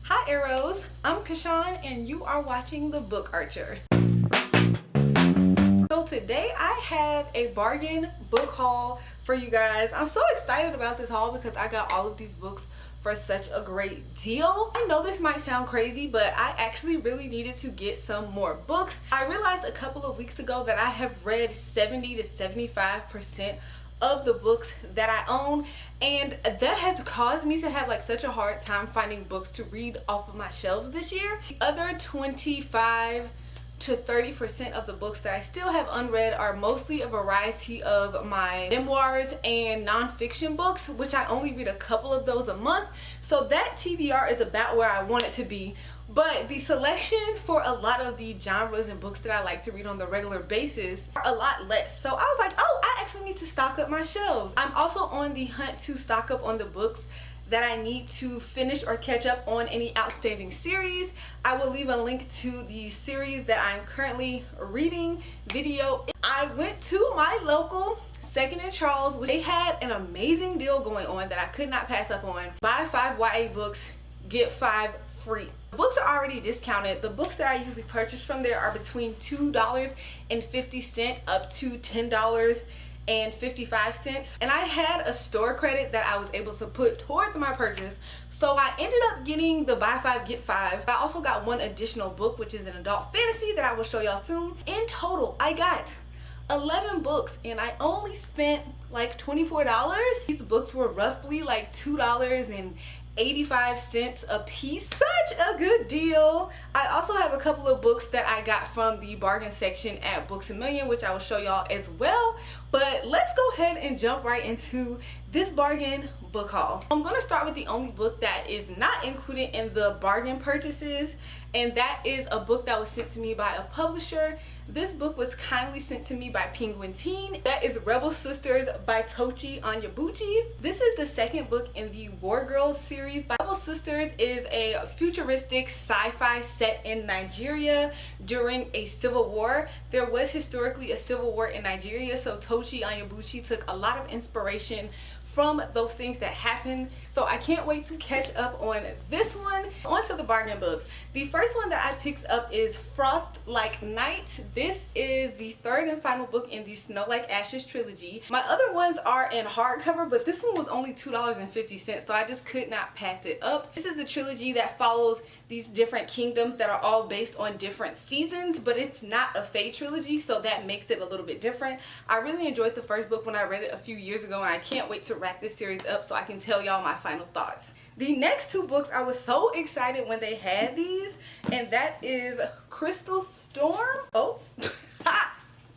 Hi Arrows, I'm Cassandra and you are watching The Book Archer. So today I have a bargain book haul for you guys. I'm so excited about this haul because I got all of these books for such a great deal. I know this might sound crazy, but I actually really needed to get some more books. I realized a couple of weeks ago that I have read 70 to 75% of the books that I own, and that has caused me to have like such a hard time finding books to read off of my shelves this year. The other 25 to 30% of the books that I still have unread are mostly a variety of my memoirs and nonfiction books, which I only read a couple of those a month. So that TBR is about where I want it to be. But the selections for a lot of the genres and books that I like to read on the regular basis are a lot less. So I was like, oh, I actually need to stock up my shelves. I'm also on the hunt to stock up on the books that I need to finish or catch up on any outstanding series. I will leave a link to the series that I'm currently reading video. I went to my local Second and Charles. They had an amazing deal going on that I could not pass up on. Buy 5 YA books, get 5 free. The books are already discounted. The books that I usually purchase from there are between $2.50 up to $10.55, and I had a store credit that I was able to put towards my purchase, so I ended up getting the buy 5 get 5. I also got one additional book, which is an adult fantasy that I will show y'all soon. In total I got 11 books and I only spent like $24. These books were roughly like $2.85 a piece. Such a good deal. I also have a couple of books that I got from the bargain section at Books A Million, which I will show y'all as well. But let's go ahead and jump right into this bargain book haul. I'm going to start with the only book that is not included in the bargain purchases, and that is a book that was sent to me by a publisher. This book was kindly sent to me by Penguin Teen. That is Rebel Sisters by Tochi Onyebuchi. This is the second book in the War Girls series. Rebel Sisters is a futuristic sci-fi set in Nigeria during a civil war. There was historically a civil war in Nigeria, so Tochi Onyebuchi took a lot of inspiration from those things that happened. So I can't wait to catch up on this one. On to the bargain books. The first one that I picked up is Frost Like Night. This is the third and final book in the Snow Like Ashes trilogy. My other ones are in hardcover, but this one was only $2.50, so I just could not pass it up. This is a trilogy that follows these different kingdoms that are all based on different seasons, but it's not a Fae trilogy, so that makes it a little bit different. I really enjoyed the first book when I read it a few years ago, and I can't wait to wrap this series up so I can tell y'all my final thoughts. The next two books, I was so excited when they had these, and that is Crystal Storm. Oh,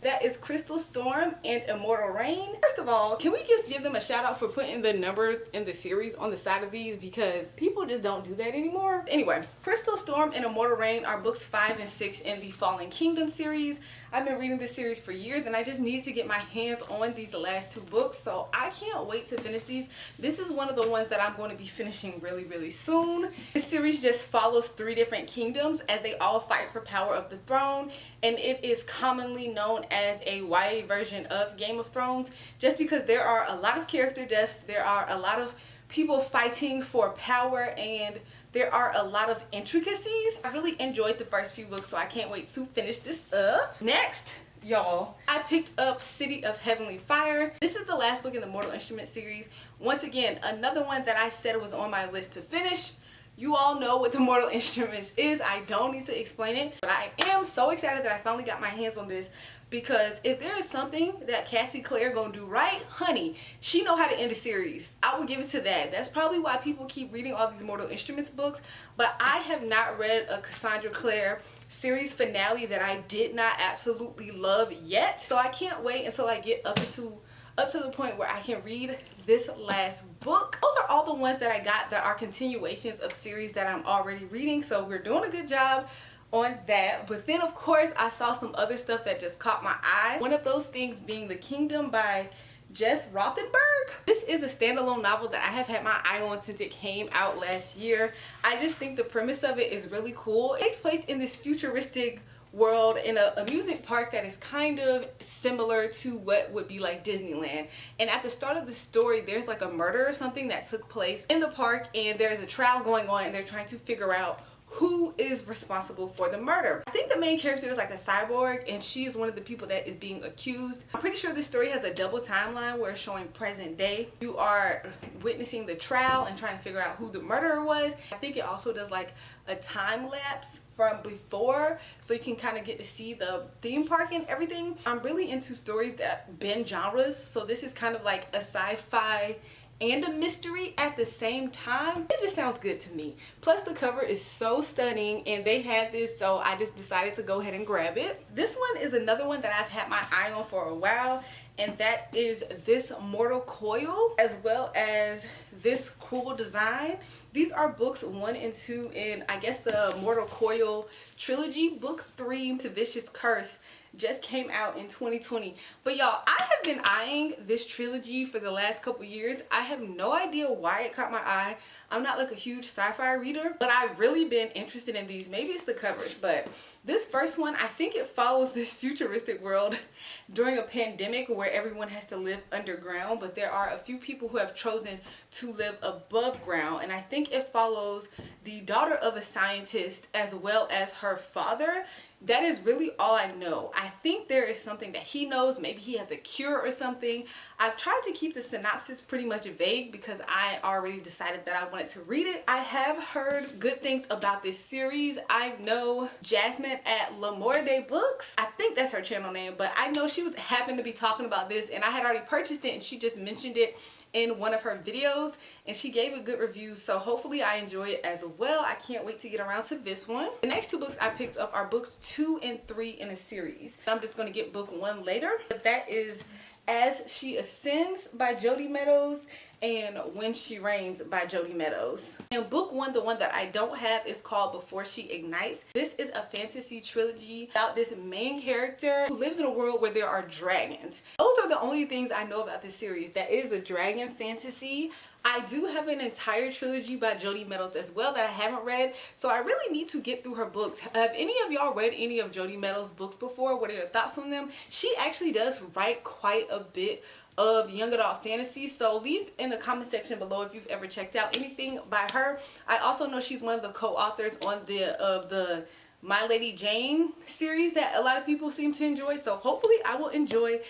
that is Crystal Storm and Immortal Rain. First of all, can we just give them a shout out for putting the numbers in the series on the side of these, because people just don't do that anymore. Anyway, Crystal Storm and Immortal Rain are books 5 and 6 in the Fallen Kingdom series. I've been reading this series for years and I just needed to get my hands on these last two books, so I can't wait to finish these. This is one of the ones that I'm going to be finishing really soon. This series just follows 3 different kingdoms as they all fight for power of the throne, and it is commonly known as a YA version of Game of Thrones just because there are a lot of character deaths, there are a lot of people fighting for power, and there are a lot of intricacies. I really enjoyed the first few books, so I can't wait to finish this up. Next, y'all, I picked up City of Heavenly Fire. This is the last book in the Mortal Instruments series. Once again, another one that I said was on my list to finish. You all know what the Mortal Instruments is. I don't need to explain it, but I am so excited that I finally got my hands on this, because if there is something that Cassie Clare gonna do right, honey, she know how to end a series. I would give it to that. That's probably why people keep reading all these Mortal Instruments books, but I have not read a Cassandra Clare series finale that I did not absolutely love yet. So I can't wait until I get up to the point where I can read this last book. Those are all the ones that I got that are continuations of series that I'm already reading, so we're doing a good job on that. But then of course I saw some other stuff that just caught my eye. One of those things being The Kingdom by Jess Rothenberg. This is a standalone novel that I have had my eye on since it came out last year. I just think the premise of it is really cool. It takes place in this futuristic world in an amusement park that is kind of similar to what would be like Disneyland. And at the start of the story, there's like a murder or something that took place in the park, and there's a trial going on, and they're trying to figure out who is responsible for the murder. I think the main character is like a cyborg, and she is one of the people that is being accused. I'm pretty sure this story has a double timeline where it's showing present day. You are witnessing the trial and trying to figure out who the murderer was. I think it also does like a time lapse from before, so you can kind of get to see the theme park and everything. I'm really into stories that bend genres, so this is kind of like a sci-fi and a mystery at the same time. It just sounds good to me. Plus the cover is so stunning, and they had this, so I just decided to go ahead and grab it. This one is another one that I've had my eye on for a while, and that is this Immortal Coil, as well as this Cool Design. These are books 1 and 2 in, I guess, the Immortal Coil trilogy. Book 3, The Vicious Curse, just came out in 2020. But y'all, I have been eyeing this trilogy for the last couple years. I have no idea why it caught my eye. I'm not like a huge sci-fi reader, but I've really been interested in these. Maybe it's the covers, but this first one, I think it follows this futuristic world during a pandemic where everyone has to live underground, but there are a few people who have chosen to live above ground. And I think it follows the daughter of a scientist as well as her father. That is really all I know. I think there is something that he knows. Maybe he has a cure or something. I've tried to keep the synopsis pretty much vague because I already decided that I wanted to read it. I have heard good things about this series. I know Jasmine at L'Amour des Books, I think that's her channel name, but I know she was happened to be talking about this, and I had already purchased it, and she just mentioned it in one of her videos, and she gave a good review, so hopefully I enjoy it as well. I can't wait to get around to this one. The next 2 books I picked up are books 2 and 3 in a series. I'm just going to get book 1 later, but that is As She Ascends by Jodi Meadows and When She Reigns by Jodi Meadows. And book 1, the one that I don't have, is called Before She Ignites. This is a fantasy trilogy about this main character who lives in a world where there are dragons. Those are the only things I know about this series. That is a dragon fantasy. I do have an entire trilogy by Jodi Meadows as well that I haven't read, so I really need to get through her books. Have any of y'all read any of Jodi Meadows' books before? What are your thoughts on them? She actually does write quite a bit of young adult fantasy, so leave in the comment section below if you've ever checked out anything by her. I also know she's one of the co-authors on the My Lady Jane series that a lot of people seem to enjoy, so hopefully I will enjoy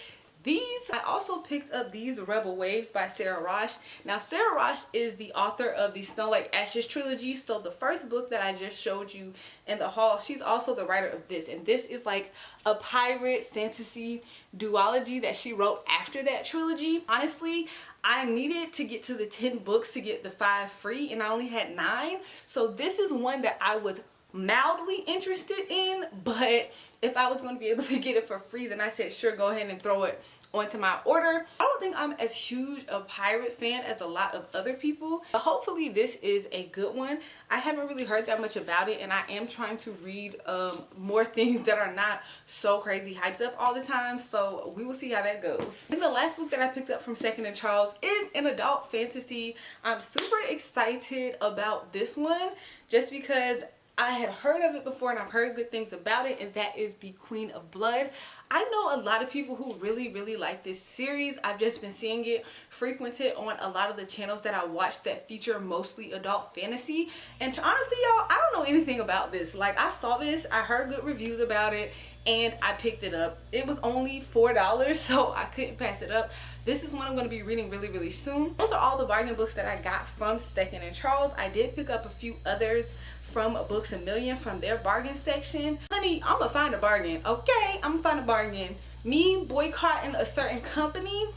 these. I also picked up these Rebel Waves by Sara Raasch. Now, Sara Raasch is the author of the Snow Like Ashes trilogy, so the first book that I just showed you in the haul, she's also the writer of this, and this is like a pirate fantasy duology that she wrote after that trilogy. Honestly, I needed to get to the 10 books to get the 5 free, and I only had 9, so this is one that I was mildly interested in, but if I was going to be able to get it for free, then I said sure, go ahead and throw it onto my order. I don't think I'm as huge a pirate fan as a lot of other people, but hopefully this is a good one. I haven't really heard that much about it, and I am trying to read more things that are not so crazy hyped up all the time, so we will see how that goes. And the last book that I picked up from Second and Charles is an adult fantasy. I'm super excited about this one just because I had heard of it before and I've heard good things about it, and that is The Queen of Blood. I know a lot of people who really like this series. I've just been seeing it frequented on a lot of the channels that I watch that feature mostly adult fantasy, and honestly y'all, I don't know anything about this. Like, I saw this, I heard good reviews about it, and I picked it up. It was only $4, so I couldn't pass it up. This is one I'm going to be reading really soon. Those are all the bargain books that I got from Second and Charles. I did pick up a few others from Books A Million from their bargain section. Honey, I'm gonna find a bargain, okay? I'm gonna find a bargain. Me boycotting a certain company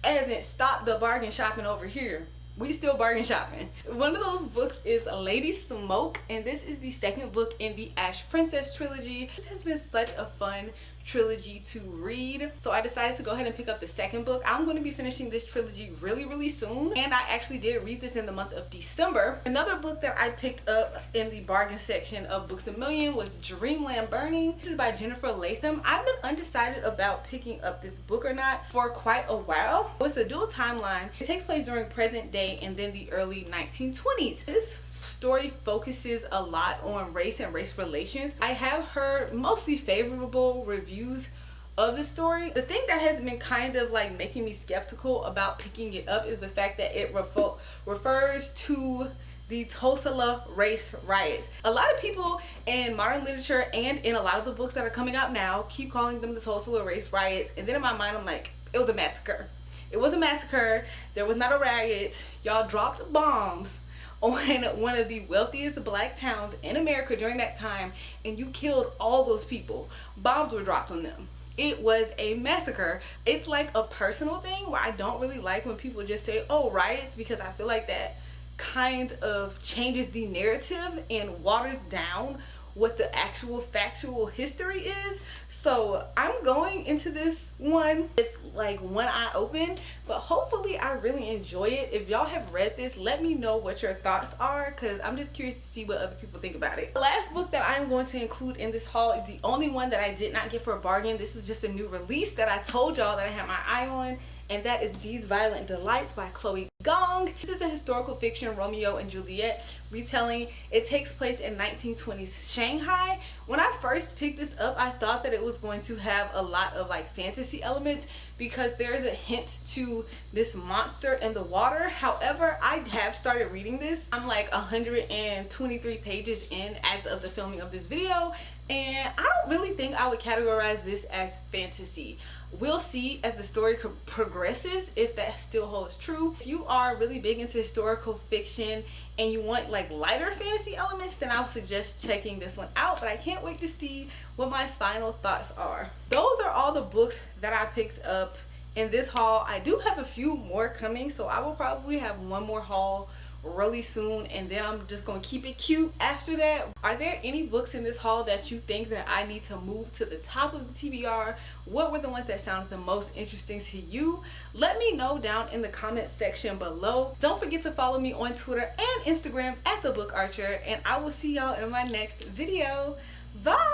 hasn't stopped the bargain shopping over here. We still bargain shopping. One of those books is Lady Smoke, and this is the 2nd book in the Ash Princess trilogy. This has been such a fun trilogy to read, so I decided to go ahead and pick up the 2nd book. I'm going to be finishing this trilogy really soon, and I actually did read this in the month of December. Another book that I picked up in the bargain section of Books A Million was Dreamland Burning. This is by Jennifer Latham. I've been undecided about picking up this book or not for quite a while. It's a dual timeline. It takes place during present day and then the early 1920s. This story focuses a lot on race and race relations. I have heard mostly favorable reviews of the story. The thing that has been kind of like making me skeptical about picking it up is the fact that it refers to the Tulsa race riots. A lot of people in modern literature and in a lot of the books that are coming out now keep calling them the Tulsa race riots, and then in my mind I'm like, it was a massacre. It was a massacre. There was not a riot. Y'all dropped bombs on one of the wealthiest black towns in America during that time, and you killed all those people. Bombs were dropped on them. It was a massacre. It's like a personal thing where I don't really like when people just say, oh, riots, because I feel like that kind of changes the narrative and waters down what the actual factual history is. So I'm going into this one with like one eye open, but hopefully I really enjoy it. If y'all have read this, let me know what your thoughts are, because I'm just curious to see what other people think about it. The last book that I'm going to include in this haul is the only one that I did not get for a bargain. This is just a new release that I told y'all that I had my eye on, and that is These Violent Delights by Chloe Gong. This is a historical fiction Romeo and Juliet retelling. It takes place in 1920s Shanghai. When I first picked this up, I thought that it was going to have a lot of like fantasy elements because there's a hint to this monster in the water. However, I have started reading this. I'm like 123 pages in as of the filming of this video, and I don't really think I would categorize this as fantasy. We'll see as the story progresses if that still holds true. If you are really big into historical fiction and you want like lighter fantasy elements, then I would suggest checking this one out, but I can't wait to see what my final thoughts are. Those are all the books that I picked up in this haul. I do have a few more coming, so I will probably have one more haul really soon, and then I'm just gonna keep it cute after that. Are there any books in this haul that you think that I need to move to the top of the TBR? What were the ones that sounded the most interesting to you? Let me know down in the comment section below. Don't forget to follow me on Twitter and Instagram at theBookArcher, and I will see y'all in my next video. Bye.